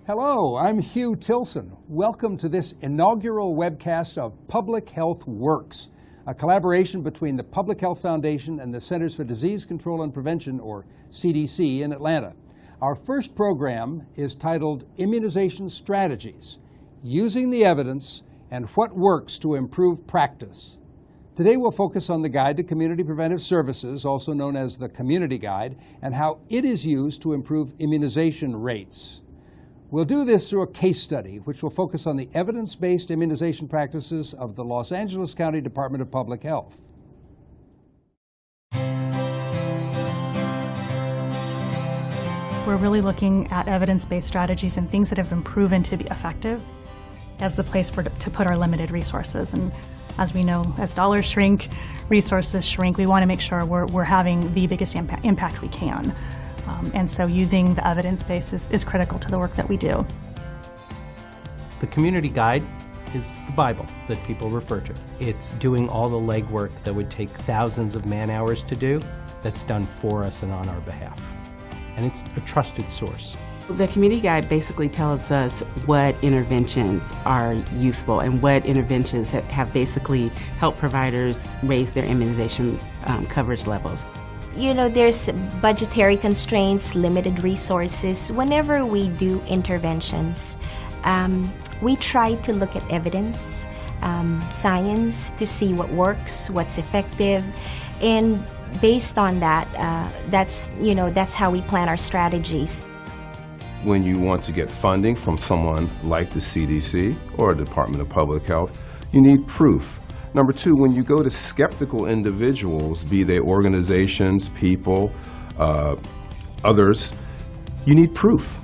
Hello, I'm Hugh Tilson. Welcome to this inaugural webcast of Public Health Works, a collaboration between the Public Health Foundation and the Centers for Disease Control and Prevention, or CDC, in Atlanta. Our first program is titled Immunization Strategies, Using the Evidence and What Works to Improve Practice. Today we'll focus on the Guide to Community Preventive Services, also known as the Community Guide, and how it is used to improve immunization rates. We'll do this through a case study, which will focus on the evidence-based immunization practices of the Los Angeles County Department of Public Health. We're really looking at evidence-based strategies and things that have been proven to be effective as the place to put our limited resources. And as we know, as dollars shrink, resources shrink, we want to make sure we're having the biggest impact we can. And so using the evidence base is critical to the work that we do. The Community Guide is the Bible that people refer to. It's doing all the legwork that would take thousands of man-hours to do, that's done for us and on our behalf. And it's a trusted source. The Community Guide basically tells us what interventions are useful and what interventions have basically helped providers raise their immunization coverage levels. You know, there's budgetary constraints, limited resources. Whenever we do interventions, we try to look at evidence, science, to see what works, what's effective, and based on that, that's how we plan our strategies. When you want to get funding from someone like the CDC or the Department of Public Health, you need proof. Number two, when you go to skeptical individuals, be they organizations, people, others, you need proof.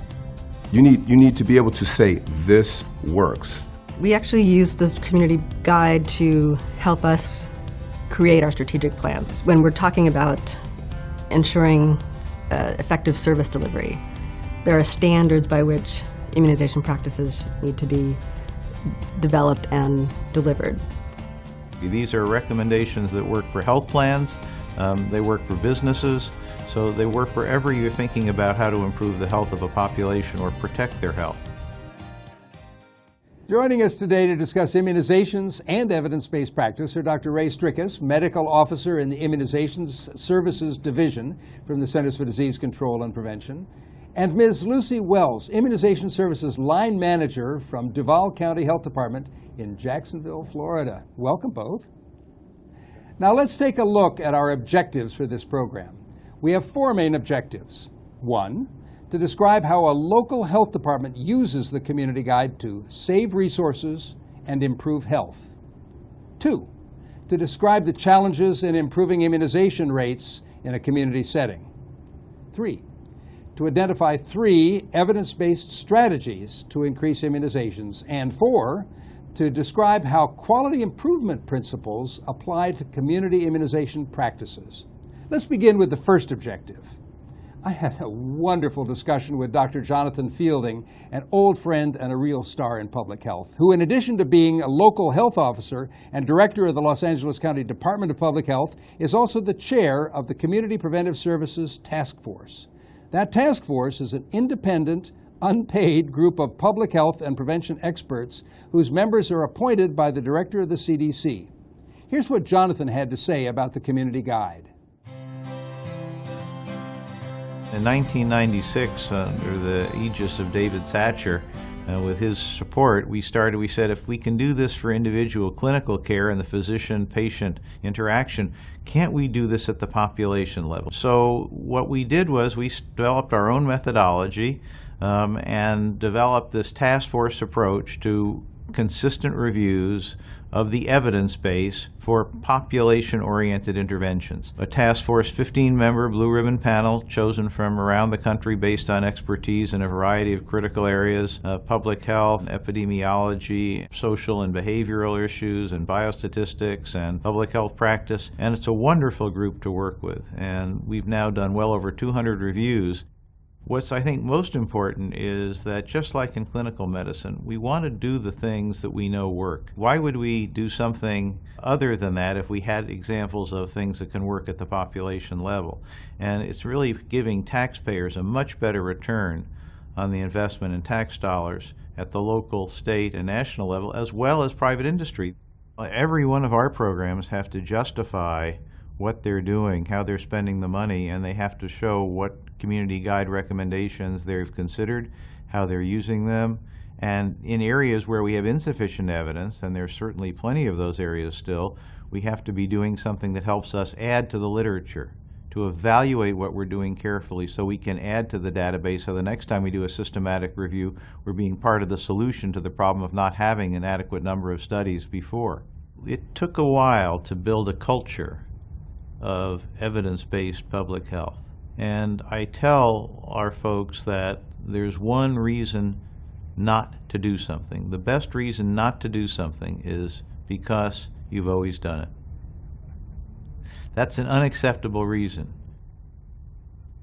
You need to be able to say, this works. We actually use the Community Guide to help us create our strategic plans. When we're talking about ensuring effective service delivery, there are standards by which immunization practices need to be developed and delivered. These are recommendations that work for health plans, they work for businesses, so they work wherever you're thinking about how to improve the health of a population or protect their health. Joining us today to discuss immunizations and evidence-based practice are Dr. Ray Strickus, Medical Officer in the Immunization Services Division from the Centers for Disease Control and Prevention, and Ms. Lucy Wells, Immunization Services Line Manager from Duval County Health Department in Jacksonville, Florida. Welcome both. Now let's take a look at our objectives for this program. We have four main objectives. One, to describe how a local health department uses the Community Guide to save resources and improve health. Two, to describe the challenges in improving immunization rates in a community setting. Three, to identify 3 evidence-based strategies to increase immunizations, and 4, to describe how quality improvement principles apply to community immunization practices. Let's begin with the first objective. I had a wonderful discussion with Dr. Jonathan Fielding, an old friend and a real star in public health, who in addition to being a local health officer and director of the Los Angeles County Department of Public Health, is also the chair of the Community Preventive Services Task Force. That task force is an independent, unpaid group of public health and prevention experts whose members are appointed by the director of the CDC. Here's what Jonathan had to say about the Community Guide. In 1996, under the aegis of David Satcher, with his support, we said if we can do this for individual clinical care and the physician-patient interaction, can't we do this at the population level? So what we did was we developed our own methodology and developed this task force approach to consistent reviews of the evidence base for population-oriented interventions. A task force 15-member blue ribbon panel chosen from around the country based on expertise in a variety of critical areas, public health, epidemiology, social and behavioral issues, and biostatistics, and public health practice. And it's a wonderful group to work with. And we've now done well over 200 reviews. What's, I think, most important is that just like in clinical medicine, we want to do the things that we know work. Why would we do something other than that if we had examples of things that can work at the population level? And it's really giving taxpayers a much better return on the investment in tax dollars at the local, state, and national level, as well as private industry. Every one of our programs have to justify what they're doing, how they're spending the money, and they have to show what community guide recommendations they've considered, how they're using them. And in areas where we have insufficient evidence, and there's certainly plenty of those areas still, we have to be doing something that helps us add to the literature, to evaluate what we're doing carefully so we can add to the database so the next time we do a systematic review, we're being part of the solution to the problem of not having an adequate number of studies before. It took a while to build a culture of evidence-based public health. And I tell our folks that there's one reason not to do something. The best reason not to do something is because you've always done it. That's an unacceptable reason.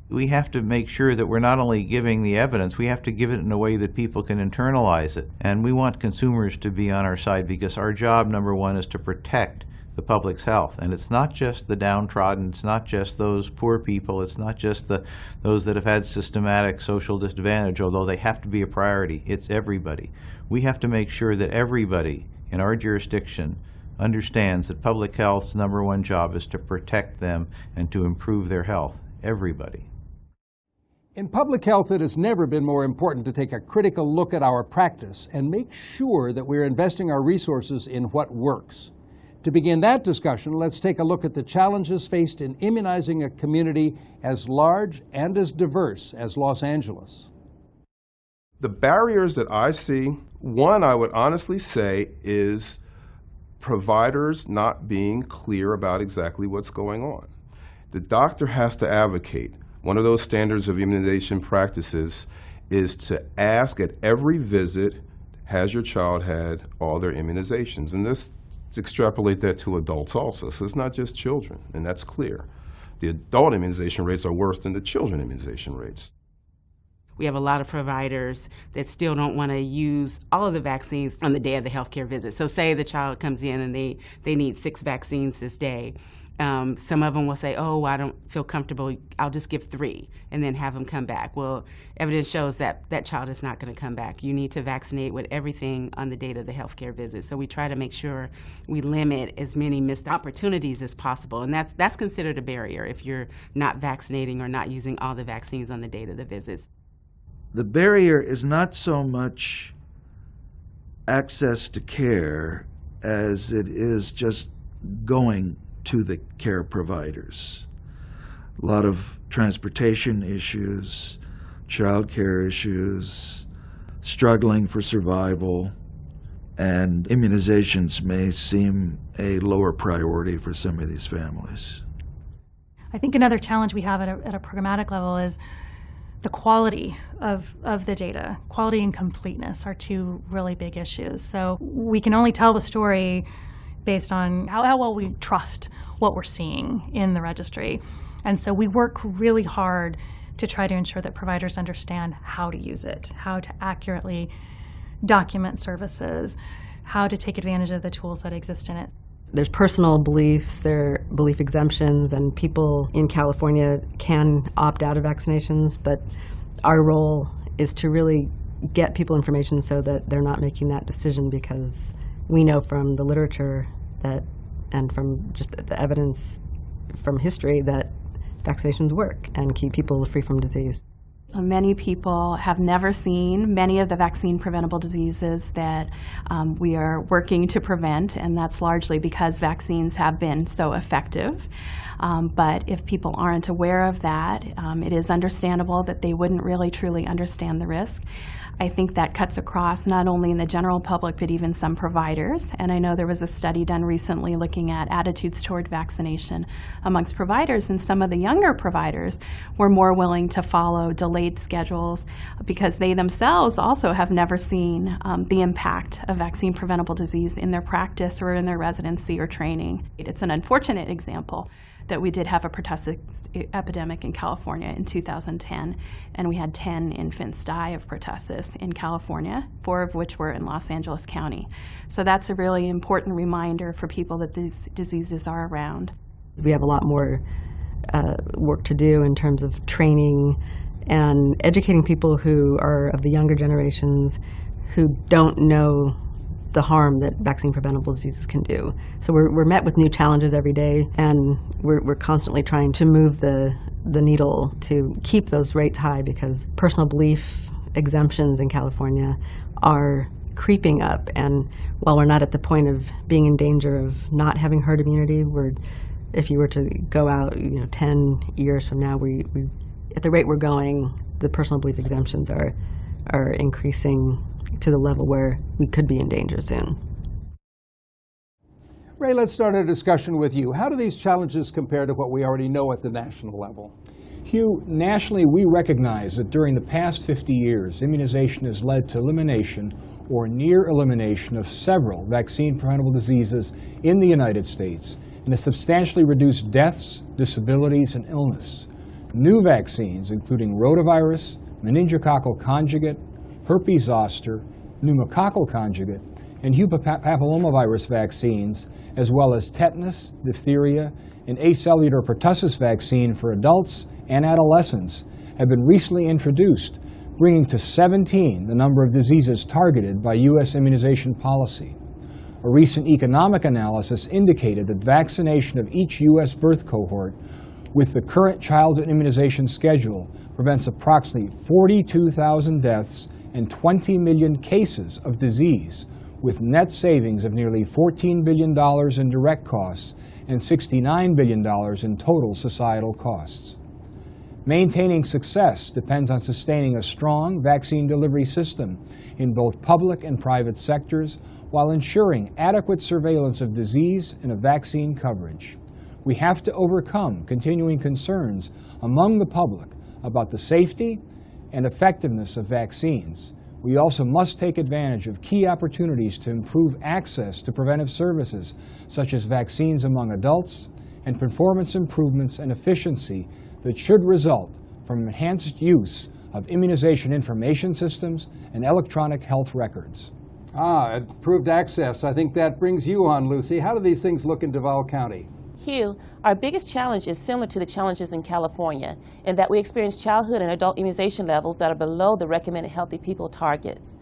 We have to make sure that we're not only giving the evidence, we have to give it in a way that people can internalize it. And we want consumers to be on our side because our job, number one, is to protect the public's health. And it's not just the downtrodden, it's not just those poor people, it's not just those that have had systematic social disadvantage, although they have to be a priority. It's everybody. We have to make sure that everybody in our jurisdiction understands that public health's number one job is to protect them and to improve their health. Everybody. In public health, it has never been more important to take a critical look at our practice and make sure that we're investing our resources in what works. To begin that discussion, let's take a look at the challenges faced in immunizing a community as large and as diverse as Los Angeles. The barriers that I see, one I would honestly say is providers not being clear about exactly what's going on. The doctor has to advocate. One of those standards of immunization practices is to ask at every visit, has your child had all their immunizations? And this extrapolate that to adults also. So it's not just children, and that's clear. The adult immunization rates are worse than the children immunization rates. We have a lot of providers that still don't want to use all of the vaccines on the day of the healthcare visit. So say the child comes in and they need 6 vaccines this day. Some of them will say, oh, I don't feel comfortable, I'll just give 3 and then have them come back. Well, evidence shows that that child is not going to come back. You need to vaccinate with everything on the date of the healthcare visit. So we try to make sure we limit as many missed opportunities as possible. And that's considered a barrier if you're not vaccinating or not using all the vaccines on the date of the visits. The barrier is not so much access to care as it is just going to the care providers. A lot of transportation issues, child care issues, struggling for survival, and immunizations may seem a lower priority for some of these families. I think another challenge we have at a programmatic level is the quality of the data. Quality and completeness are 2 really big issues. So we can only tell the story based on how well we trust what we're seeing in the registry. And so we work really hard to try to ensure that providers understand how to use it, how to accurately document services, how to take advantage of the tools that exist in it. There's personal beliefs, there are belief exemptions, and people in California can opt out of vaccinations, but our role is to really get people information so that they're not making that decision, because we know from the literature that, and from just the evidence from history, that vaccinations work and keep people free from disease. Many people have never seen many of the vaccine preventable diseases that we are working to prevent, and that's largely because vaccines have been so effective. But if people aren't aware of that, it is understandable that they wouldn't really truly understand the risk. I think that cuts across not only in the general public, but even some providers. And I know there was a study done recently looking at attitudes toward vaccination amongst providers, and some of the younger providers were more willing to follow delayed schedules because they themselves also have never seen the impact of vaccine preventable disease in their practice or in their residency or training. It's an unfortunate example that we did have a pertussis epidemic in California in 2010, and we had 10 infants die of pertussis in California, 4 of which were in Los Angeles County. So that's a really important reminder for people that these diseases are around. We have a lot more work to do in terms of training and educating people who are of the younger generations who don't know the harm that vaccine-preventable diseases can do. So we're met with new challenges every day, and we're constantly trying to move the needle to keep those rates high, because personal belief exemptions in California are creeping up. And while we're not at the point of being in danger of not having herd immunity, if you were to go out 10 years from now, we at the rate we're going, the personal belief exemptions are increasing to the level where we could be in danger soon. Ray, let's start a discussion with you. How do these challenges compare to what we already know at the national level? Hugh, nationally we recognize that during the past 50 years, immunization has led to elimination or near elimination of several vaccine-preventable diseases in the United States, and has substantially reduced deaths, disabilities, and illness. New vaccines, including rotavirus, meningococcal conjugate, herpes zoster, pneumococcal conjugate, and human papillomavirus vaccines, as well as tetanus, diphtheria, and acellular pertussis vaccine for adults and adolescents, have been recently introduced, bringing to 17 the number of diseases targeted by U.S. immunization policy. A recent economic analysis indicated that vaccination of each U.S. birth cohort with the current childhood immunization schedule prevents approximately 42,000 deaths and 20 million cases of disease, with net savings of nearly $14 billion in direct costs and $69 billion in total societal costs. Maintaining success depends on sustaining a strong vaccine delivery system in both public and private sectors, while ensuring adequate surveillance of disease and of vaccine coverage. We have to overcome continuing concerns among the public about the safety and effectiveness of vaccines. We also must take advantage of key opportunities to improve access to preventive services, such as vaccines among adults, and performance improvements and efficiency that should result from enhanced use of immunization information systems and electronic health records. Improved access. I think that brings you on, Lucy. How do these things look in Duval County? Hugh, our biggest challenge is similar to the challenges in California, in that we experience childhood and adult immunization levels that are below the recommended healthy people targets.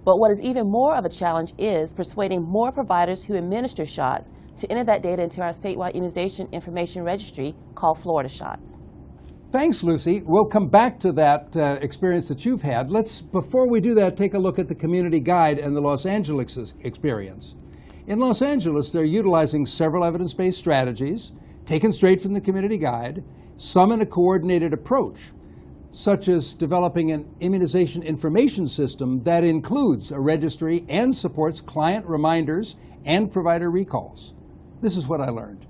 But what is even more of a challenge is persuading more providers who administer shots to enter that data into our statewide immunization information registry called Florida Shots. Thanks, Lucy. We'll come back to that experience that you've had. Let's, before we do that, take a look at the Community Guide and the Los Angeles experience. In Los Angeles, they're utilizing several evidence-based strategies, taken straight from the Community Guide, some in a coordinated approach, such as developing an immunization information system that includes a registry and supports client reminders and provider recalls. This is what I learned.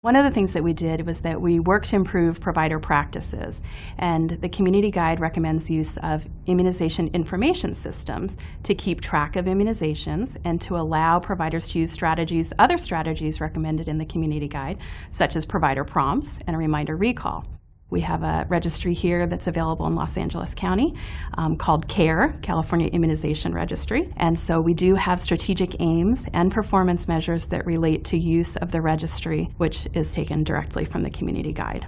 One of the things that we did was that we worked to improve provider practices, and the Community Guide recommends use of immunization information systems to keep track of immunizations and to allow providers to use other strategies recommended in the Community Guide, such as provider prompts and a reminder recall. We have a registry here that's available in Los Angeles County called CARE, California Immunization Registry. And so we do have strategic aims and performance measures that relate to use of the registry, which is taken directly from the Community Guide.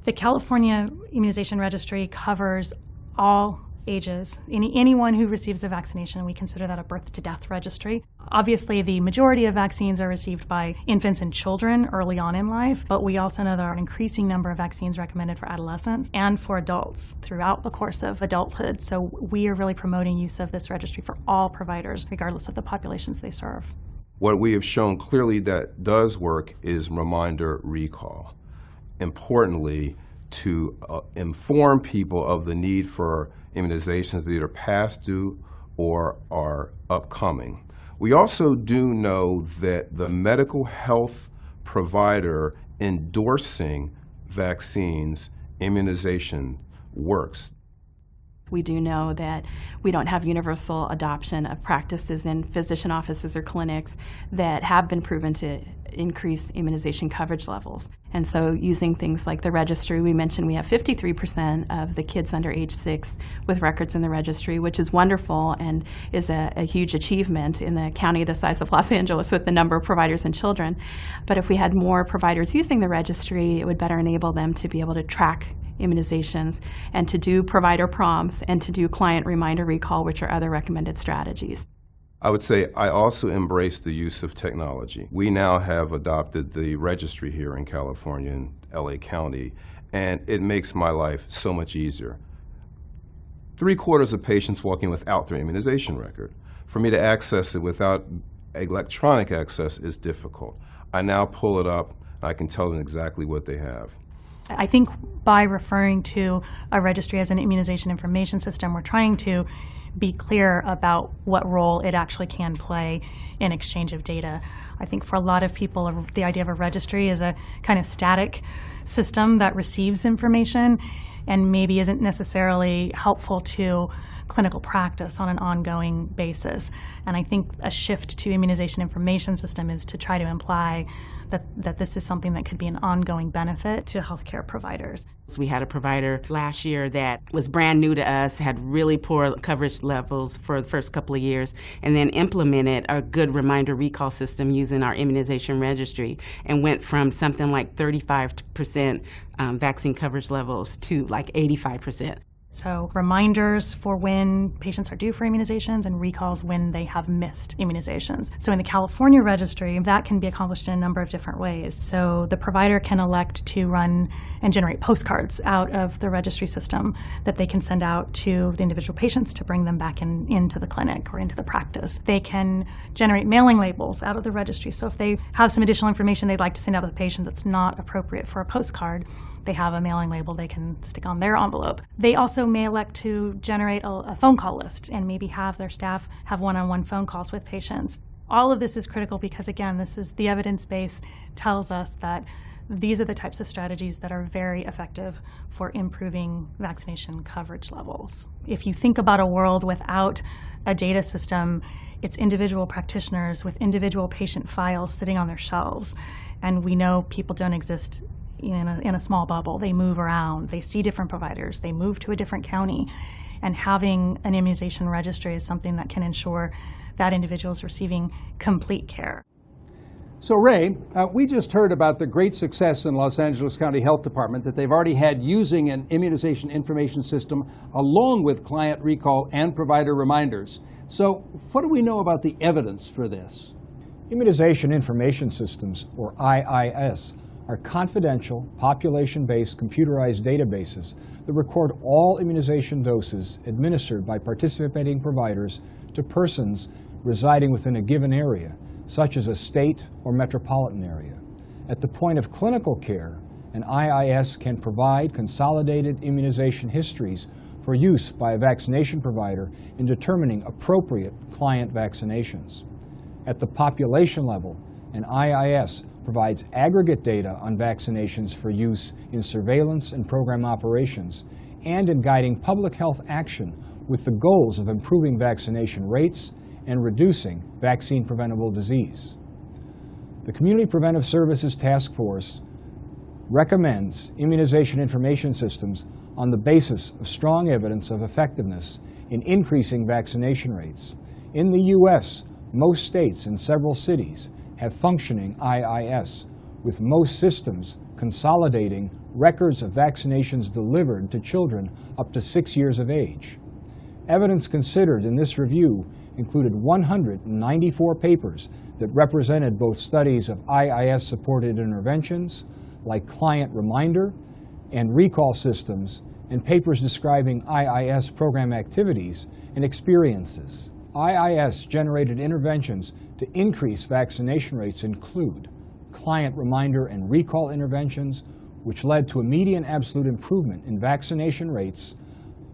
The California Immunization Registry covers all ages. Anyone who receives a vaccination, we consider that a birth-to-death registry. Obviously, the majority of vaccines are received by infants and children early on in life, but we also know there are an increasing number of vaccines recommended for adolescents and for adults throughout the course of adulthood. So we are really promoting use of this registry for all providers, regardless of the populations they serve. What we have shown clearly that does work is reminder recall. Importantly, to inform people of the need for immunizations that either past due or are upcoming. We also do know that the medical health provider endorsing vaccines, immunization works. We do know that we don't have universal adoption of practices in physician offices or clinics that have been proven to increase immunization coverage levels. And so using things like the registry, we mentioned we have 53% of the kids under age 6 with records in the registry, which is wonderful and is a huge achievement in the county the size of Los Angeles with the number of providers and children. But if we had more providers using the registry, it would better enable them to be able to track immunizations, and to do provider prompts, and to do client reminder recall, which are other recommended strategies. I would say I also embrace the use of technology. We now have adopted the registry here in California in LA County, and it makes my life so much easier. 3/4 of patients walk in without their immunization record. For me to access it without electronic access is difficult. I now pull it up, and I can tell them exactly what they have. I think by referring to a registry as an immunization information system, we're trying to be clear about what role it actually can play in exchange of data. I think for a lot of people, the idea of a registry is a kind of static system that receives information and maybe isn't necessarily helpful to clinical practice on an ongoing basis. And I think a shift to immunization information system is to try to imply that this is something that could be an ongoing benefit to healthcare providers. We had a provider last year that was brand new to us, had really poor coverage levels for the first couple of years, and then implemented a good reminder recall system using our immunization registry, and went from something like 35% vaccine coverage levels to like 85%. So reminders for when patients are due for immunizations and recalls when they have missed immunizations. So in the California registry, that can be accomplished in a number of different ways. So the provider can elect to run and generate postcards out of the registry system that they can send out to the individual patients to bring them back into the clinic or into the practice. They can generate mailing labels out of the registry. So if they have some additional information they'd like to send out to the patient that's not appropriate for a postcard, they have a mailing label they can stick on their envelope. They also may elect to generate a phone call list and maybe have their staff have one-on-one phone calls with patients. All of this is critical because, again, this is the evidence base tells us that these are the types of strategies that are very effective for improving vaccination coverage levels. If you think about a world without a data system, it's individual practitioners with individual patient files sitting on their shelves. And we know people don't exist in a small bubble. They move around, they see different providers, they move to a different county, and having an immunization registry is something that can ensure that individual is receiving complete care. So Ray, we just heard about the great success in Los Angeles County Health Department that they've already had using an immunization information system along with client recall and provider reminders. So what do we know about the evidence for this? Immunization information systems, or IIS, are confidential, population-based computerized databases that record all immunization doses administered by participating providers to persons residing within a given area, such as a state or metropolitan area. At the point of clinical care, an IIS can provide consolidated immunization histories for use by a vaccination provider in determining appropriate client vaccinations. At the population level, an IIS provides aggregate data on vaccinations for use in surveillance and program operations and in guiding public health action with the goals of improving vaccination rates and reducing vaccine-preventable disease. The Community Preventive Services Task Force recommends immunization information systems on the basis of strong evidence of effectiveness in increasing vaccination rates. In the U.S., most states and several cities have functioning IIS, with most systems consolidating records of vaccinations delivered to children up to 6 years of age. Evidence considered in this review included 194 papers that represented both studies of IIS-supported interventions, like client reminder and recall systems, and papers describing IIS program activities and experiences. IIS-generated interventions to increase vaccination rates include client reminder and recall interventions, which led to a median absolute improvement in vaccination rates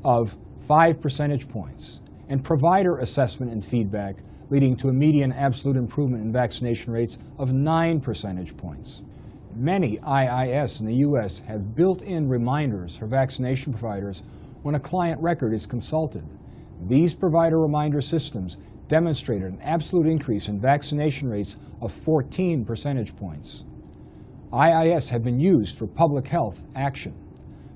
of 5 percentage points, and provider assessment and feedback, leading to a median absolute improvement in vaccination rates of 9 percentage points. Many IIS in the U.S. have built-in reminders for vaccination providers when a client record is consulted. These provider reminder systems demonstrated an absolute increase in vaccination rates of 14 percentage points. IIS have been used for public health action.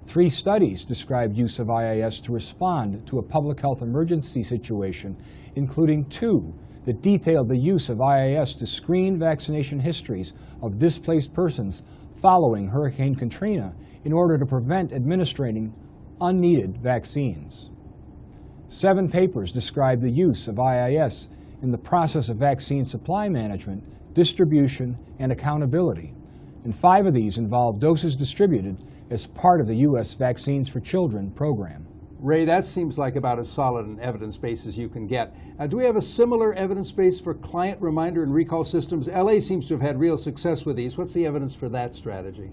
3 studies described use of IIS to respond to a public health emergency situation, including 2 that detailed the use of IIS to screen vaccination histories of displaced persons following Hurricane Katrina in order to prevent administering unneeded vaccines. 7 papers describe the use of IIS in the process of vaccine supply management, distribution, and accountability, and 5 of these involve doses distributed as part of the U.S. Vaccines for Children program. Ray, that seems like about as solid an evidence base as you can get. Do we have a similar evidence base for client reminder and recall systems? LA seems to have had real success with these. What's the evidence for that strategy?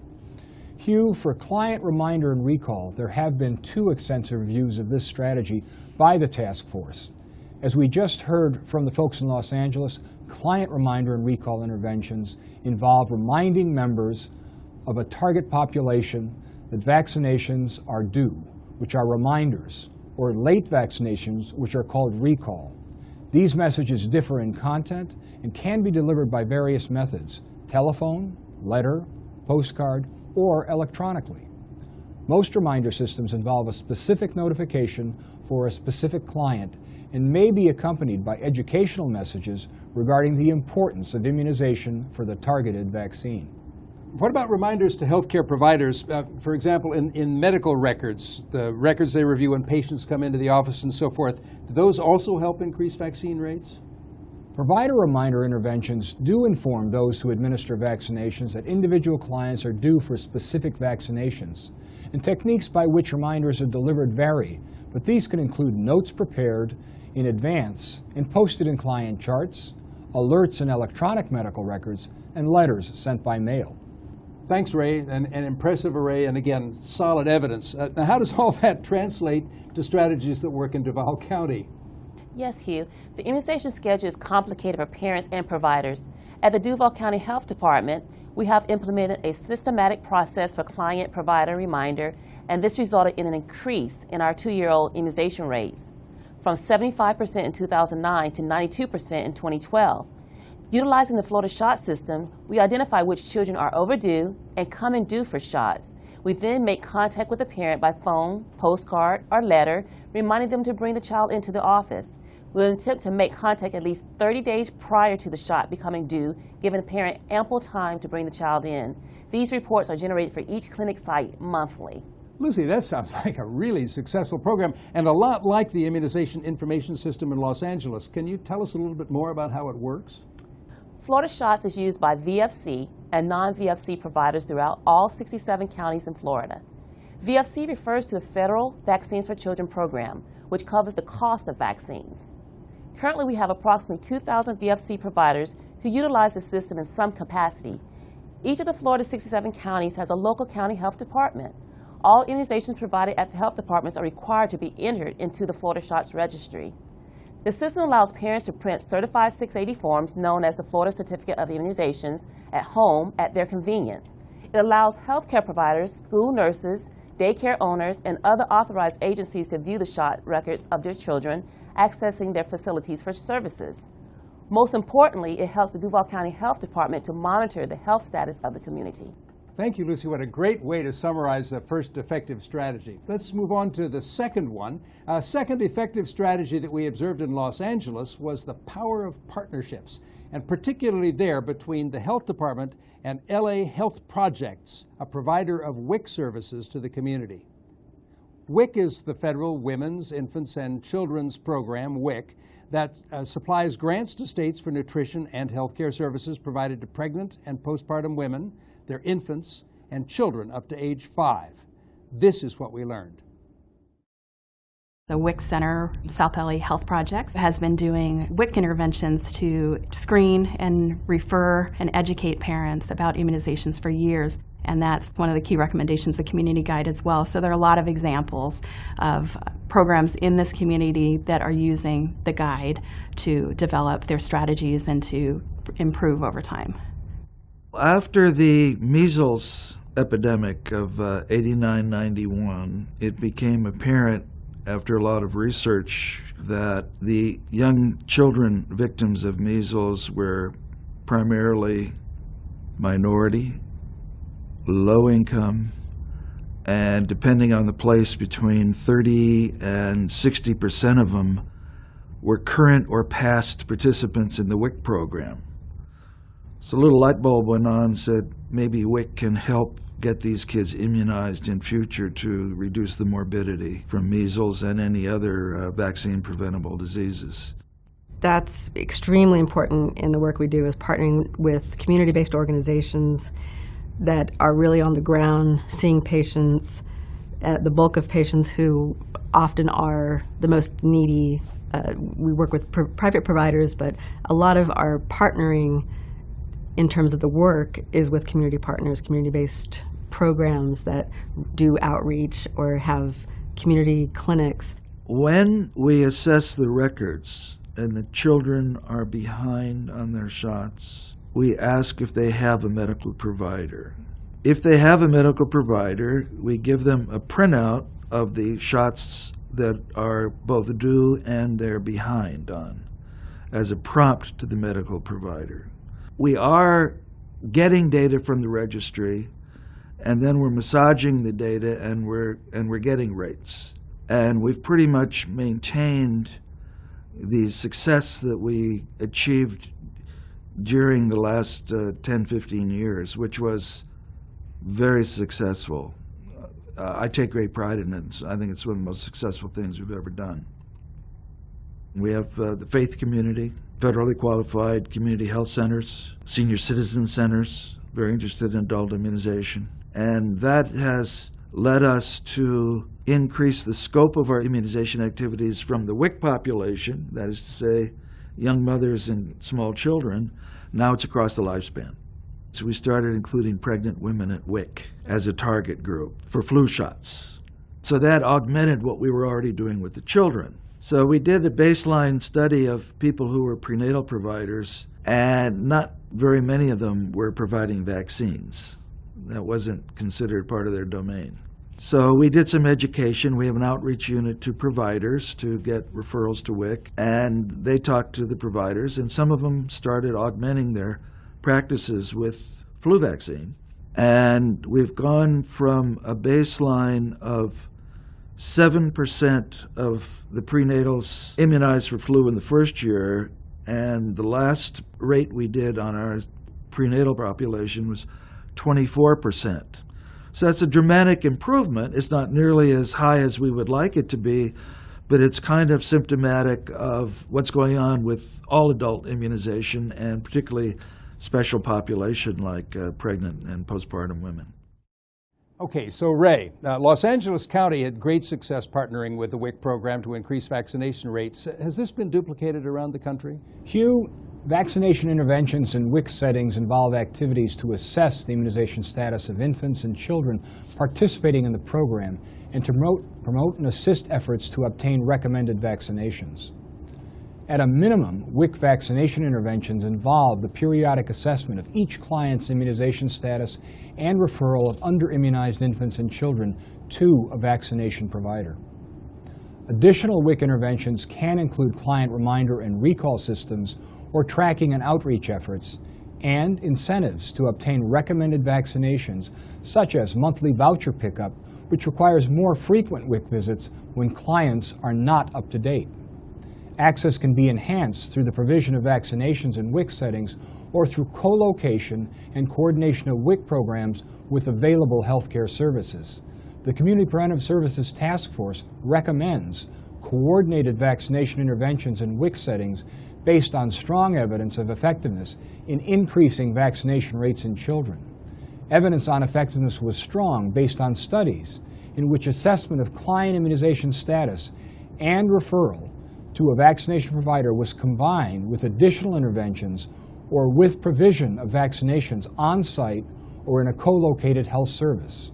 Hugh, for client reminder and recall, there have been 2 extensive reviews of this strategy by the task force. As we just heard from the folks in Los Angeles, client reminder and recall interventions involve reminding members of a target population that vaccinations are due, which are reminders, or late vaccinations, which are called recall. These messages differ in content and can be delivered by various methods: telephone, letter, postcard, or electronically. Most reminder systems involve a specific notification for a specific client and may be accompanied by educational messages regarding the importance of immunization for the targeted vaccine. What about reminders to healthcare providers? For example, in medical records, the records they review when patients come into the office and so forth, do those also help increase vaccine rates? Provider reminder interventions do inform those who administer vaccinations that individual clients are due for specific vaccinations, and techniques by which reminders are delivered vary, but these can include notes prepared in advance and posted in client charts, alerts in electronic medical records, and letters sent by mail. Thanks, Ray. An impressive array and, again, solid evidence. Now, how does all that translate to strategies that work in Duval County? Yes, Hugh. The immunization schedule is complicated for parents and providers. At the Duval County Health Department, we have implemented a systematic process for client-provider reminder, and this resulted in an increase in our 2-year-old immunization rates from 75% in 2009 to 92% in 2012. Utilizing the Florida shot system, we identify which children are overdue and coming due for shots. We then make contact with the parent by phone, postcard, or letter, reminding them to bring the child into the office. We'll attempt to make contact at least 30 days prior to the shot becoming due, giving the parent ample time to bring the child in. These reports are generated for each clinic site monthly. Lucy, that sounds like a really successful program and a lot like the Immunization Information System in Los Angeles. Can you tell us a little bit more about how it works? Florida Shots is used by VFC and non-VFC providers throughout all 67 counties in Florida. VFC refers to the Federal Vaccines for Children program, which covers the cost of vaccines. Currently, we have approximately 2,000 VFC providers who utilize the system in some capacity. Each of the Florida 67 counties has a local county health department. All immunizations provided at the health departments are required to be entered into the Florida Shots registry. The system allows parents to print certified 680 forms known as the Florida Certificate of Immunizations at home at their convenience. It allows healthcare providers, school nurses, daycare owners, and other authorized agencies to view the shot records of their children, accessing their facilities for services. Most importantly, it helps the Duval County Health Department to monitor the health status of the community. Thank you, Lucy. What a great way to summarize the first effective strategy. Let's move on to the second one. A second effective strategy that we observed in Los Angeles was the power of partnerships, and particularly there between the health department and LA Health Projects, a provider of WIC services to the community. WIC is the Federal Women's, Infants, and Children's Program, WIC, that supplies grants to states for nutrition and health care services provided to pregnant and postpartum women, their infants, and children up to age 5. This is what we learned. The WIC Center, South LA Health Projects, has been doing WIC interventions to screen and refer and educate parents about immunizations for years. And that's one of the key recommendations of the Community Guide as well. So there are a lot of examples of programs in this community that are using the guide to develop their strategies and to improve over time. After the measles epidemic of 89-91, it became apparent after a lot of research that the young children victims of measles were primarily minority, low income, and depending on the place, between 30 and 60% of them were current or past participants in the WIC program. So a little light bulb went on and said, maybe WIC can help get these kids immunized in future to reduce the morbidity from measles and any other vaccine-preventable diseases. That's extremely important in the work we do, is partnering with community-based organizations that are really on the ground, seeing patients, the bulk of patients who often are the most needy. We work with private providers, but a lot of our partnering in terms of the work is with community partners, community-based programs that do outreach or have community clinics. When we assess the records and the children are behind on their shots, we ask if they have a medical provider. If they have a medical provider, we give them a printout of the shots that are both due and they're behind on as a prompt to the medical provider. We are getting data from the registry, and then we're massaging the data and we're getting rates. And we've pretty much maintained the success that we achieved during the last 10, 15 years, which was very successful. I take great pride in it. I think it's one of the most successful things we've ever done. We have the faith community, federally qualified community health centers, senior citizen centers, very interested in adult immunization. And that has led us to increase the scope of our immunization activities from the WIC population, that is to say, young mothers and small children. Now it's across the lifespan. So we started including pregnant women at WIC as a target group for flu shots. So that augmented what we were already doing with the children. So we did a baseline study of people who were prenatal providers, and not very many of them were providing vaccines. That wasn't considered part of their domain. So we did some education. We have an outreach unit to providers to get referrals to WIC, and they talked to the providers, and some of them started augmenting their practices with flu vaccine. And we've gone from a baseline of 7% of the prenatals immunized for flu in the first year, and the last rate we did on our prenatal population was 24%. So that's a dramatic improvement. It's not nearly as high as we would like it to be, but it's kind of symptomatic of what's going on with all adult immunization, and particularly special population like pregnant and postpartum women. Okay, so Ray, Los Angeles County had great success partnering with the WIC program to increase vaccination rates. Has this been duplicated around the country? Hugh, vaccination interventions in WIC settings involve activities to assess the immunization status of infants and children participating in the program and to promote and assist efforts to obtain recommended vaccinations. At a minimum, WIC vaccination interventions involve the periodic assessment of each client's immunization status and referral of under-immunized infants and children to a vaccination provider. Additional WIC interventions can include client reminder and recall systems or tracking and outreach efforts, and incentives to obtain recommended vaccinations, such as monthly voucher pickup, which requires more frequent WIC visits when clients are not up to date. Access can be enhanced through the provision of vaccinations in WIC settings or through co-location and coordination of WIC programs with available healthcare services. The Community Preventive Services Task Force recommends coordinated vaccination interventions in WIC settings based on strong evidence of effectiveness in increasing vaccination rates in children. Evidence on effectiveness was strong based on studies in which assessment of client immunization status and referral to a vaccination provider was combined with additional interventions or with provision of vaccinations on-site or in a co-located health service.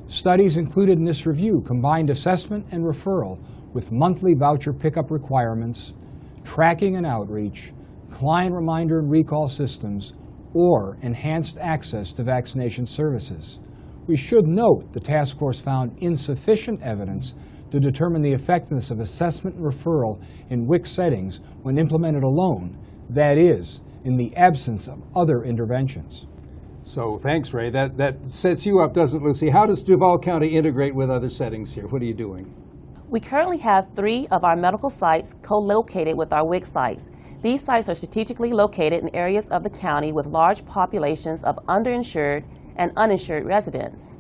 Studies included in this review combined assessment and referral with monthly voucher pickup requirements, tracking and outreach, client reminder and recall systems, or enhanced access to vaccination services. We should note the task force found insufficient evidence to determine the effectiveness of assessment and referral in WIC settings when implemented alone, that is, in the absence of other interventions. So thanks, Ray. That sets you up, doesn't it, Lucy? How does Duval County integrate with other settings here? What are you doing? We currently have 3 of our medical sites co-located with our WIC sites. These sites are strategically located in areas of the county with large populations of underinsured and uninsured residents.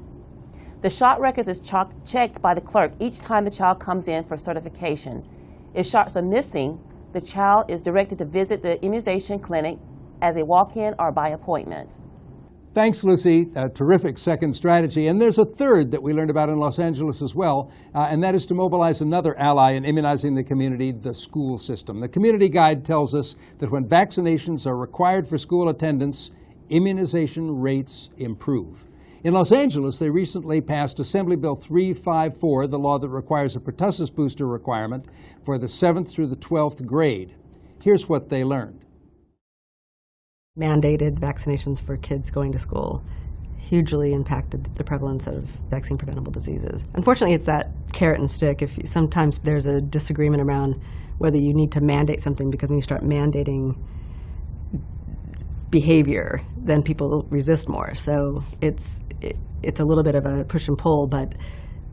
The shot records is checked by the clerk each time the child comes in for certification. If shots are missing, the child is directed to visit the immunization clinic as a walk-in or by appointment. Thanks, Lucy. A terrific second strategy. And there's a third that we learned about in Los Angeles as well, and that is to mobilize another ally in immunizing the community, the school system. The Community Guide tells us that when vaccinations are required for school attendance, immunization rates improve. In Los Angeles, they recently passed Assembly Bill 354, the law that requires a pertussis booster requirement for the 7th through the 12th grade. Here's what they learned. Mandated vaccinations for kids going to school hugely impacted the prevalence of vaccine-preventable diseases. Unfortunately, it's that carrot and stick. Sometimes there's a disagreement around whether you need to mandate something, because when you start mandating behavior, then people resist more. So it's a little bit of a push and pull, but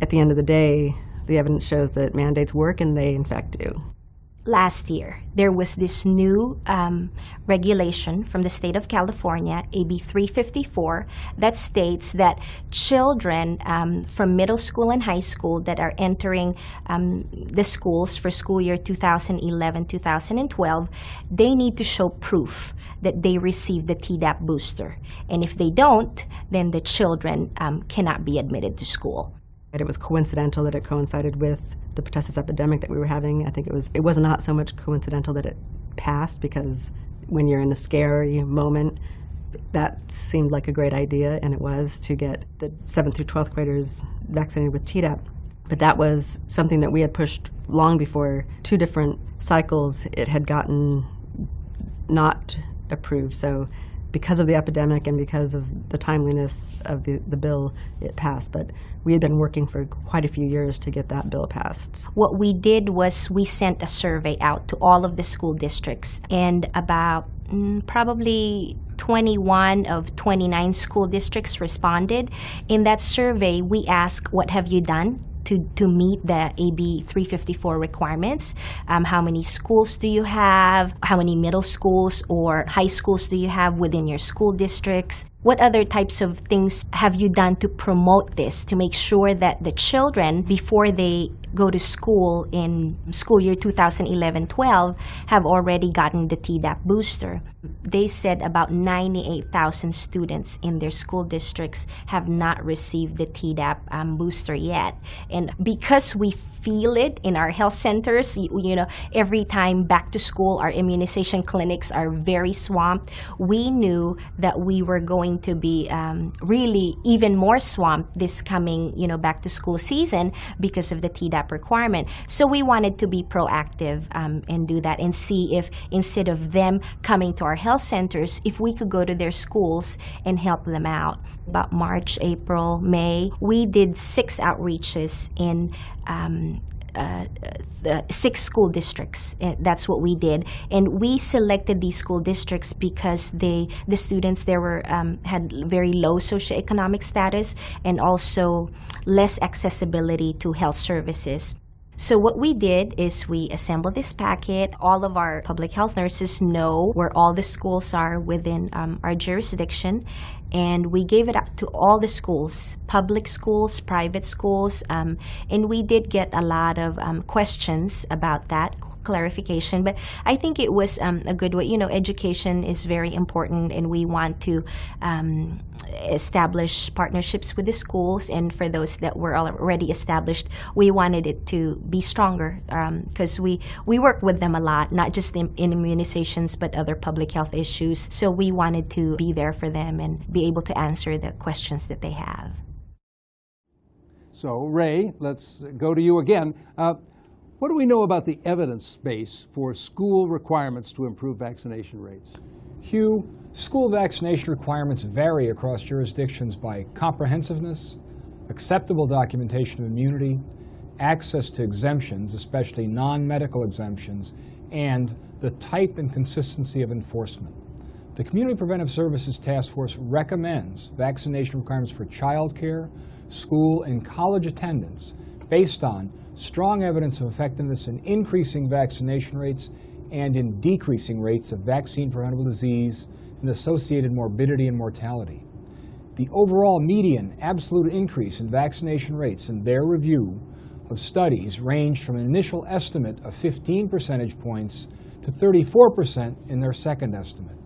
at the end of the day, the evidence shows that mandates work, and they in fact do. Last year, there was this new regulation from the state of California, AB 354, that states that children from middle school and high school that are entering the schools for school year 2011-2012, they need to show proof that they received the Tdap booster. And if they don't, then the children cannot be admitted to school. It was coincidental that it coincided with the pertussis epidemic that we were having. I think it was not so much coincidental that it passed, because when you're in a scary moment, that seemed like a great idea, and it was, to get the 7th through 12th graders vaccinated with Tdap. But that was something that we had pushed long before. 2 different cycles it had gotten not approved. So because of the epidemic and because of the timeliness of the bill, it passed. But we had been working for quite a few years to get that bill passed. What we did was we sent a survey out to all of the school districts, and about probably 21 of 29 school districts responded. In that survey, we asked, what have you done to meet the AB 354 requirements? How many schools do you have? How many middle schools or high schools do you have within your school districts? What other types of things have you done to promote this, to make sure that the children, before they go to school in school year 2011-12, have already gotten the Tdap booster? They said about 98,000 students in their school districts have not received the Tdap booster yet. And because we feel it in our health centers, you know, every time back to school, our immunization clinics are very swamped. We knew that we were going to be really even more swamped this coming, you know, back to school season because of the Tdap requirement. So we wanted to be proactive and do that, and see if, instead of them coming to our health centers, if we could go to their schools and help them out. About March, April, May, we did 6 outreaches in the 6 school districts. That's what we did, and we selected these school districts because the students there were had very low socioeconomic status and also less accessibility to health services. So what we did is we assembled this packet. All of our public health nurses know where all the schools are within our jurisdiction, and we gave it out to all the schools, public schools, private schools, and we did get a lot of questions about that, clarification, but I think it was a good way. You know, education is very important, and we want to establish partnerships with the schools, and for those that were already established, we wanted it to be stronger because we work with them a lot, not just in immunizations, but other public health issues. So we wanted to be there for them and be able to answer the questions that they have. So, Ray, let's go to you again. What do we know about the evidence base for school requirements to improve vaccination rates? Hugh, school vaccination requirements vary across jurisdictions by comprehensiveness, acceptable documentation of immunity, access to exemptions, especially non-medical exemptions, and the type and consistency of enforcement. The Community Preventive Services Task Force recommends vaccination requirements for child care, school, and college attendance based on strong evidence of effectiveness in increasing vaccination rates and in decreasing rates of vaccine-preventable disease and associated morbidity and mortality. The overall median absolute increase in vaccination rates in their review of studies ranged from an initial estimate of 15 percentage points to 34% in their second estimate.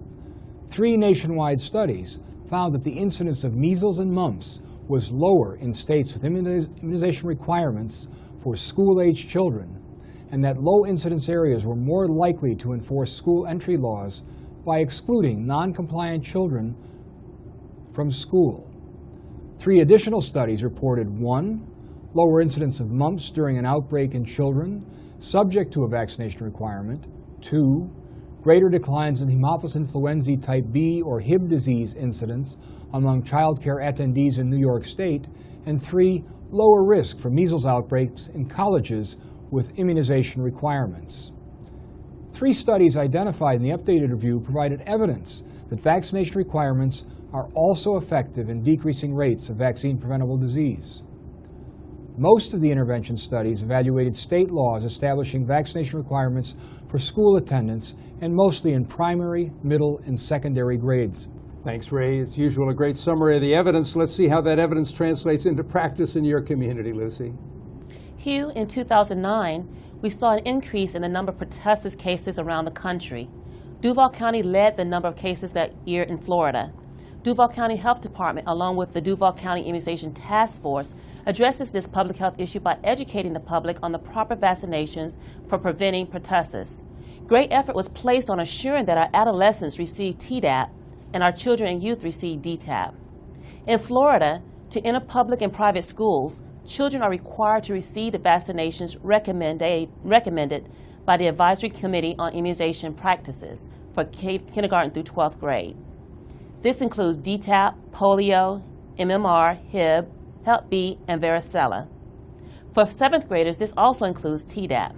3 nationwide studies found that the incidence of measles and mumps was lower in states with immunization requirements for school-age children, and that low-incidence areas were more likely to enforce school entry laws by excluding non-compliant children from school. 3 additional studies reported 1, lower incidence of mumps during an outbreak in children subject to a vaccination requirement, 2, greater declines in Haemophilus influenzae type B or Hib disease incidence among child care attendees in New York State, and 3, lower risk for measles outbreaks in colleges with immunization requirements. 3 studies identified in the updated review provided evidence that vaccination requirements are also effective in decreasing rates of vaccine-preventable disease. Most of the intervention studies evaluated state laws establishing vaccination requirements for school attendance, and mostly in primary, middle, and secondary grades. Thanks, Ray. As usual, a great summary of the evidence. Let's see how that evidence translates into practice in your community, Lucy. Hugh, in 2009, we saw an increase in the number of pertussis cases around the country. Duval County led the number of cases that year in Florida. Duval County Health Department, along with the Duval County Immunization Task Force, addresses this public health issue by educating the public on the proper vaccinations for preventing pertussis. Great effort was placed on assuring that our adolescents receive Tdap and our children and youth receive DTaP. In Florida, to enter public and private schools, children are required to receive the vaccinations recommended by the Advisory Committee on Immunization Practices for kindergarten through 12th grade. This includes DTaP, polio, MMR, Hib, Hep B, and varicella. For 7th graders, this also includes Tdap.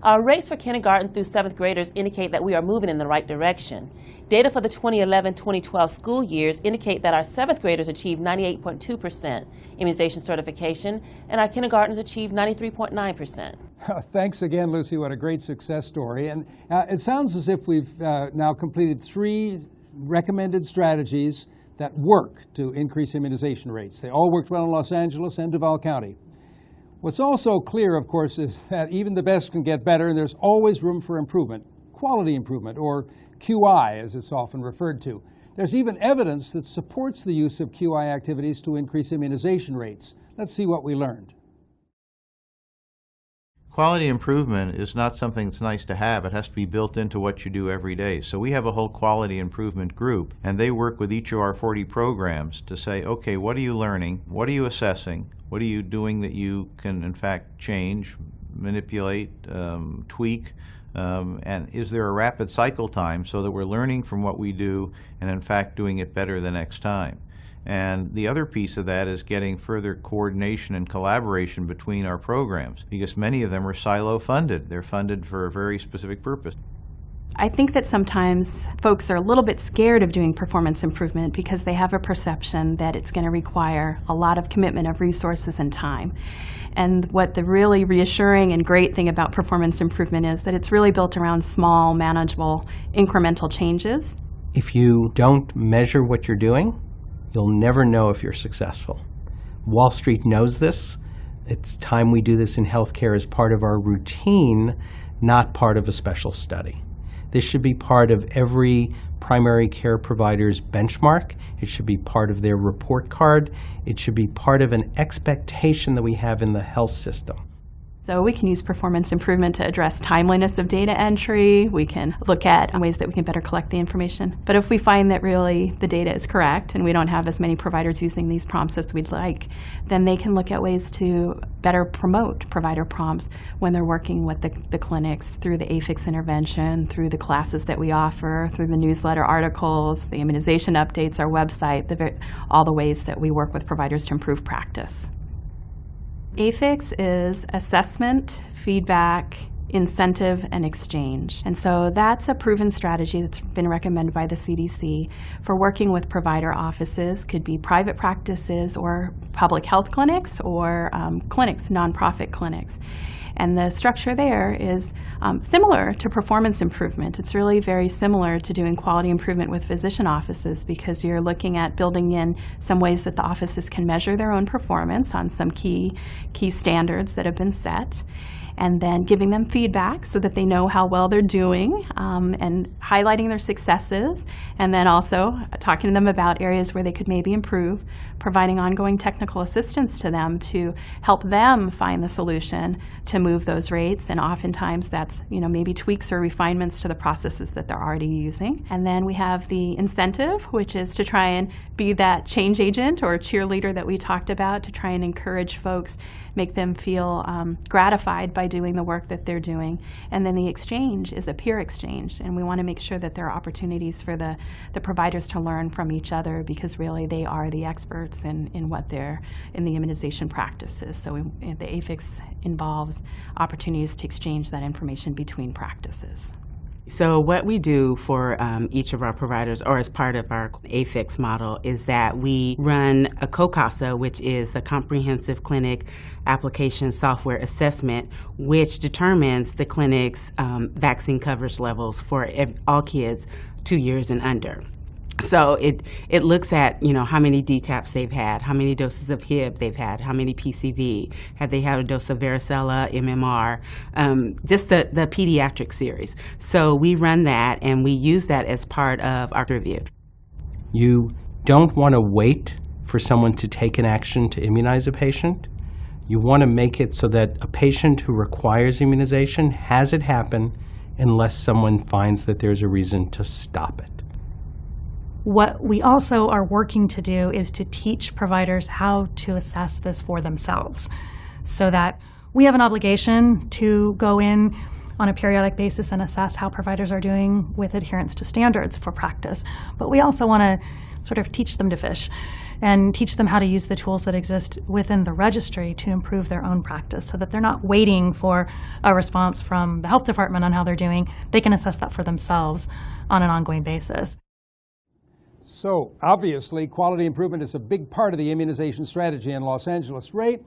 Our rates for kindergarten through 7th graders indicate that we are moving in the right direction. Data for the 2011-2012 school years indicate that our 7th graders achieved 98.2% immunization certification, and our kindergartners achieved 93.9%. Thanks again, Lucy. What a great success story. And it sounds as if we've now completed 3 recommended strategies that work to increase immunization rates. They all worked well in Los Angeles and Duval County. What's also clear, of course, is that even the best can get better, and there's always room for improvement, quality improvement, or QI, as it's often referred to. There's even evidence that supports the use of QI activities to increase immunization rates. Let's see what we learned. Quality improvement is not something that's nice to have. It has to be built into what you do every day. So we have a whole quality improvement group, and they work with each of our 40 programs to say, okay, what are you learning? What are you assessing? What are you doing that you can, in fact, change, manipulate, tweak? And is there a rapid cycle time so that we're learning from what we do and, in fact, doing it better the next time? And the other piece of that is getting further coordination and collaboration between our programs, because many of them are silo-funded. They're funded for a very specific purpose. I think that sometimes folks are a little bit scared of doing performance improvement because they have a perception that it's going to require a lot of commitment of resources and time. And what the really reassuring and great thing about performance improvement is that it's really built around small, manageable, incremental changes. If you don't measure what you're doing, you'll never know if you're successful. Wall Street knows this. It's time we do this in healthcare as part of our routine, not part of a special study. This should be part of every primary care provider's benchmark. It should be part of their report card. It should be part of an expectation that we have in the health system. So we can use performance improvement to address timeliness of data entry. We can look at ways that we can better collect the information. But if we find that really the data is correct and we don't have as many providers using these prompts as we'd like, then they can look at ways to better promote provider prompts when they're working with the clinics through the AFIX intervention, through the classes that we offer, through the newsletter articles, the immunization updates, our website, all the ways that we work with providers to improve practice. AFIX is assessment, feedback, incentive, and exchange. And so that's a proven strategy that's been recommended by the CDC for working with provider offices, could be private practices or public health clinics or clinics, nonprofit clinics. And the structure there is similar to performance improvement. It's really very similar to doing quality improvement with physician offices, because you're looking at building in some ways that the offices can measure their own performance on some key standards that have been set, and then giving them feedback so that they know how well they're doing, and highlighting their successes, and then also talking to them about areas where they could maybe improve, providing ongoing technical assistance to them to help them find the solution to move those rates. And oftentimes that's, maybe tweaks or refinements to the processes that they're already using. And then we have the incentive, which is to try and be that change agent or cheerleader that we talked about, to try and encourage folks, make them feel gratified by doing the work that they're doing. And then the exchange is a peer exchange, and we want to make sure that there are opportunities for the providers to learn from each other, because really they are the experts in what they're in the immunization practices. So the AFIX involves opportunities to exchange that information between practices. So what we do for each of our providers, or as part of our AFIX model, is that we run a COCASA, which is the Comprehensive Clinic Application Software Assessment, which determines the clinic's vaccine coverage levels for all kids 2 years and under. So it looks at, how many DTaPs they've had, how many doses of Hib they've had, how many PCV, have they had a dose of varicella, MMR, just the pediatric series. So we run that, and we use that as part of our review. You don't want to wait for someone to take an action to immunize a patient. You want to make it so that a patient who requires immunization has it happen unless someone finds that there's a reason to stop it. What we also are working to do is to teach providers how to assess this for themselves, so that we have an obligation to go in on a periodic basis and assess how providers are doing with adherence to standards for practice. But we also want to sort of teach them to fish and teach them how to use the tools that exist within the registry to improve their own practice, so that they're not waiting for a response from the health department on how they're doing. They can assess that for themselves on an ongoing basis. So obviously, quality improvement is a big part of the immunization strategy in Los Angeles. Ray,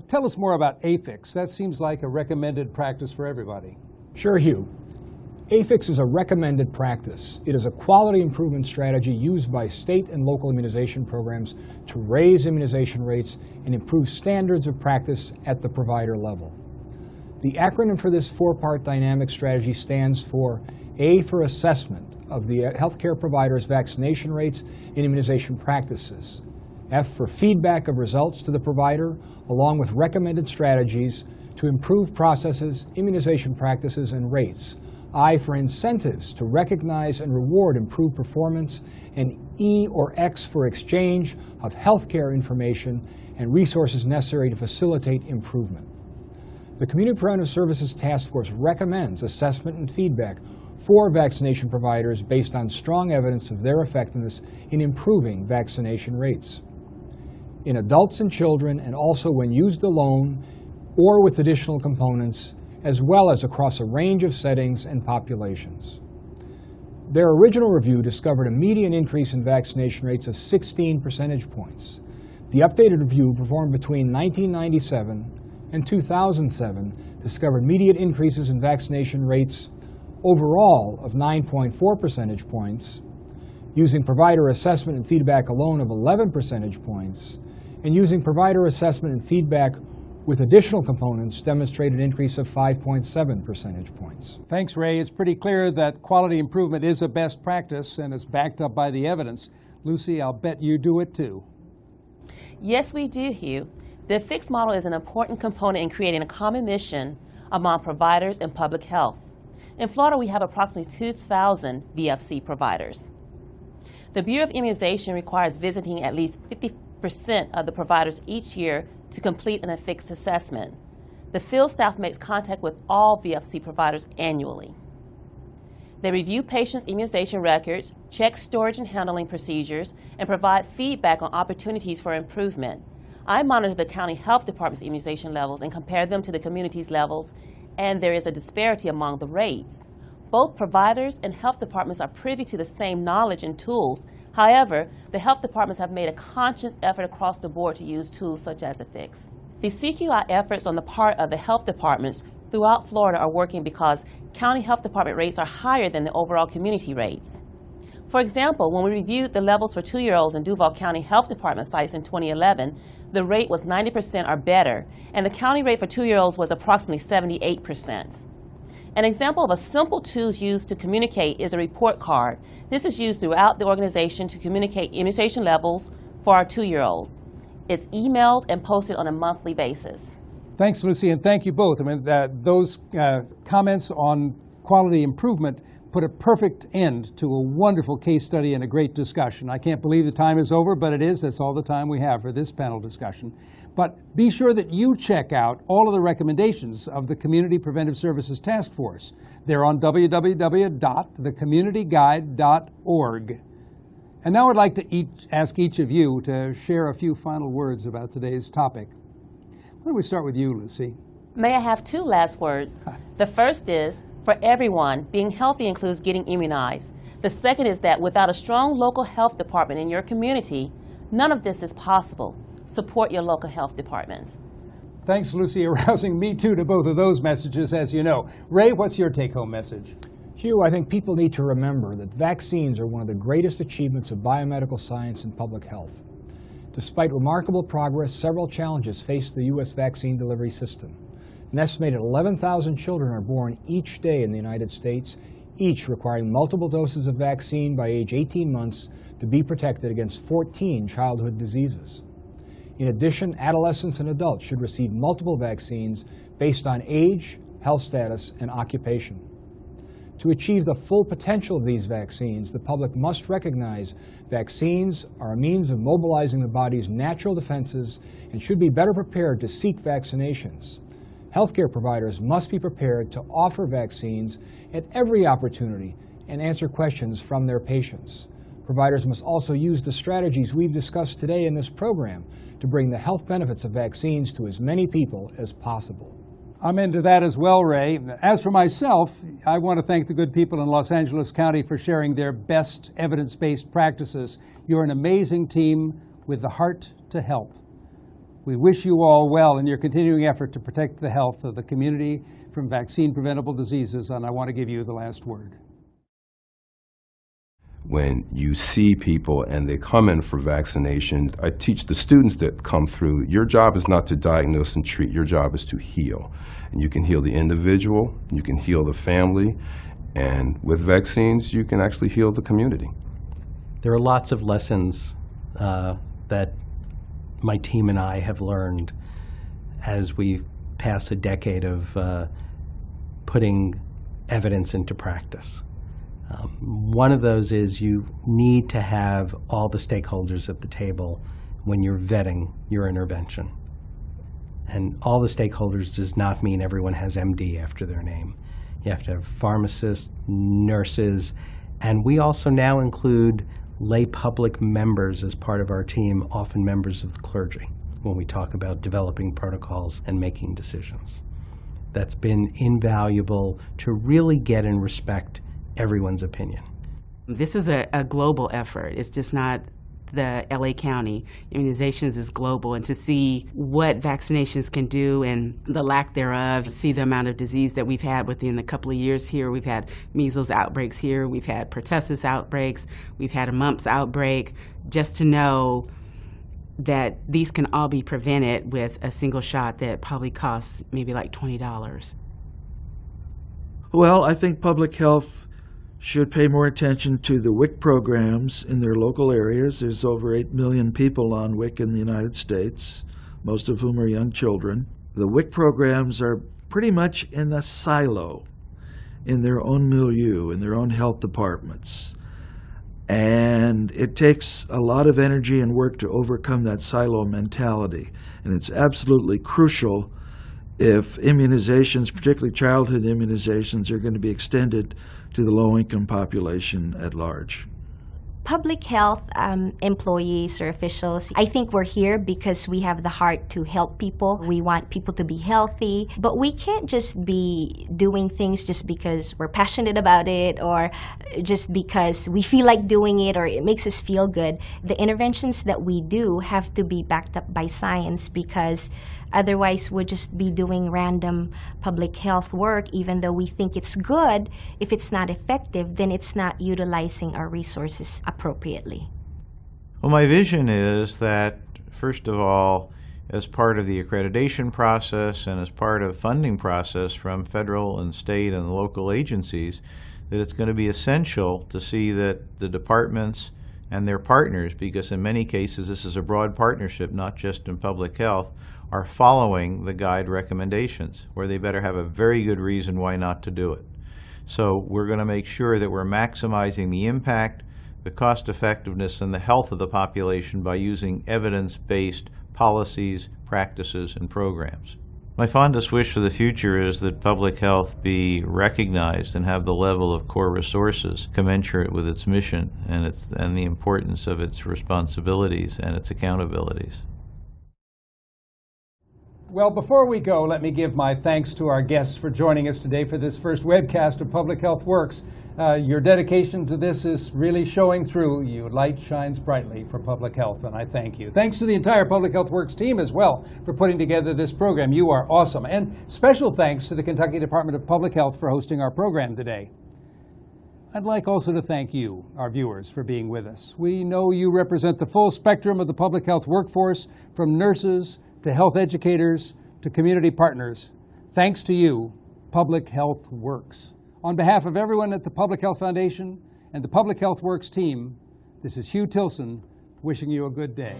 tell us more about AFIX. That seems like a recommended practice for everybody. Sure, Hugh. AFIX is a recommended practice. It is a quality improvement strategy used by state and local immunization programs to raise immunization rates and improve standards of practice at the provider level. The acronym for this four-part dynamic strategy stands for A for assessment of the healthcare provider's vaccination rates and immunization practices, F for feedback of results to the provider, along with recommended strategies to improve processes, immunization practices, and rates, I for incentives to recognize and reward improved performance, and E or X for exchange of healthcare information and resources necessary to facilitate improvement. The Community Preventive Services Task Force recommends assessment and feedback for vaccination providers based on strong evidence of their effectiveness in improving vaccination rates. In adults and children, and also when used alone or with additional components, as well as across a range of settings and populations. Their original review discovered a median increase in vaccination rates of 16 percentage points. The updated review, performed between 1997 and 2007, discovered median increases in vaccination rates overall of 9.4 percentage points, using provider assessment and feedback alone of 11 percentage points, and using provider assessment and feedback with additional components demonstrated an increase of 5.7 percentage points. Thanks, Ray. It's pretty clear that quality improvement is a best practice and is backed up by the evidence. Lucy, I'll bet you do it too. Yes, we do, Hugh. The AFIX model is an important component in creating a common mission among providers in public health. In Florida, we have approximately 2,000 VFC providers. The Bureau of Immunization requires visiting at least 50% of the providers each year to complete an AFIX assessment. The field staff makes contact with all VFC providers annually. They review patients' immunization records, check storage and handling procedures, and provide feedback on opportunities for improvement. I monitor the county health department's immunization levels and compare them to the community's levels and there is a disparity among the rates. Both providers and health departments are privy to the same knowledge and tools. However, the health departments have made a conscious effort across the board to use tools such as AFIX. The CQI efforts on the part of the health departments throughout Florida are working because county health department rates are higher than the overall community rates. For example, when we reviewed the levels for 2-year-olds in Duval County Health Department sites in 2011, the rate was 90% or better, and the county rate for 2-year-olds was approximately 78%. An example of a simple tool used to communicate is a report card. This is used throughout the organization to communicate immunization levels for our 2-year-olds. It's emailed and posted on a monthly basis. Thanks, Lucy, and thank you both. I mean, those comments on quality improvement put a perfect end to a wonderful case study and a great discussion. I can't believe the time is over, but it is. That's all the time we have for this panel discussion. But be sure that you check out all of the recommendations of the Community Preventive Services Task Force. They're on www.thecommunityguide.org. And now I'd like to ask each of you to share a few final words about today's topic. Why don't we start with you, Lucy? May I have 2 last words? The first is, for everyone, being healthy includes getting immunized. The second is that without a strong local health department in your community, none of this is possible. Support your local health department. Thanks, Lucy, arousing me too to both of those messages, as you know. Ray, what's your take-home message? Hugh, I think people need to remember that vaccines are one of the greatest achievements of biomedical science and public health. Despite remarkable progress, several challenges face the U.S. vaccine delivery system. An estimated 11,000 children are born each day in the United States, each requiring multiple doses of vaccine by age 18 months to be protected against 14 childhood diseases. In addition, adolescents and adults should receive multiple vaccines based on age, health status, and occupation. To achieve the full potential of these vaccines, the public must recognize vaccines are a means of mobilizing the body's natural defenses and should be better prepared to seek vaccinations. Healthcare providers must be prepared to offer vaccines at every opportunity and answer questions from their patients. Providers must also use the strategies we've discussed today in this program to bring the health benefits of vaccines to as many people as possible. I'm into that as well, Ray. As for myself, I want to thank the good people in Los Angeles County for sharing their best evidence-based practices. You're an amazing team with the heart to help. We wish you all well in your continuing effort to protect the health of the community from vaccine-preventable diseases, and I want to give you the last word. When you see people and they come in for vaccination, I teach the students that come through, your job is not to diagnose and treat, your job is to heal. And you can heal the individual, you can heal the family, and with vaccines, you can actually heal the community. There are lots of lessons that my team and I have learned as we pass a decade of putting evidence into practice. One of those is you need to have all the stakeholders at the table when you're vetting your intervention. And all the stakeholders does not mean everyone has MD after their name. You have to have pharmacists, nurses, and we also now include lay public members as part of our team, often members of the clergy, when we talk about developing protocols and making decisions. That's been invaluable to really get and respect everyone's opinion. This is a global effort. It's just not the LA County. Immunizations is global, and to see what vaccinations can do and the lack thereof, see the amount of disease that we've had within a couple of years here. We've had measles outbreaks here, we've had pertussis outbreaks, we've had a mumps outbreak. Just to know that these can all be prevented with a single shot that probably costs maybe like $20. Well, I think public health should pay more attention to the WIC programs in their local areas. There's over 8 million people on WIC in the United States, most of whom are young children. The WIC programs are pretty much in a silo in their own milieu, in their own health departments. And it takes a lot of energy and work to overcome that silo mentality. And it's absolutely crucial if immunizations, particularly childhood immunizations, are going to be extended to the low-income population at large. Public health employees or officials, I think we're here because we have the heart to help people. We want people to be healthy, but we can't just be doing things just because we're passionate about it or just because we feel like doing it or it makes us feel good. The interventions that we do have to be backed up by science, because otherwise we'll just be doing random public health work. Even though we think it's good, if it's not effective, then it's not utilizing our resources appropriately. Well, my vision is that, first of all, as part of the accreditation process and as part of funding process from federal and state and local agencies, that it's going to be essential to see that the departments and their partners, because in many cases this is a broad partnership, not just in public health, are following the guide recommendations, where they better have a very good reason why not to do it. So we're going to make sure that we're maximizing the impact, the cost effectiveness, and the health of the population by using evidence-based policies, practices, and programs. My fondest wish for the future is that public health be recognized and have the level of core resources commensurate with its mission and the importance of its responsibilities and its accountabilities. Well, before we go, let me give my thanks to our guests for joining us today for this first webcast of Public Health Works. Your dedication to this is really showing through. Your light shines brightly for public health, and I thank you. Thanks to the entire Public Health Works team as well for putting together this program. You are awesome. And special thanks to the Kentucky Department of Public Health for hosting our program today. I'd like also to thank you, our viewers, for being with us. We know you represent the full spectrum of the public health workforce, from nurses to health educators to community partners. Thanks to you, Public Health Works. On behalf of everyone at the Public Health Foundation and the Public Health Works team, this is Hugh Tilson wishing you a good day.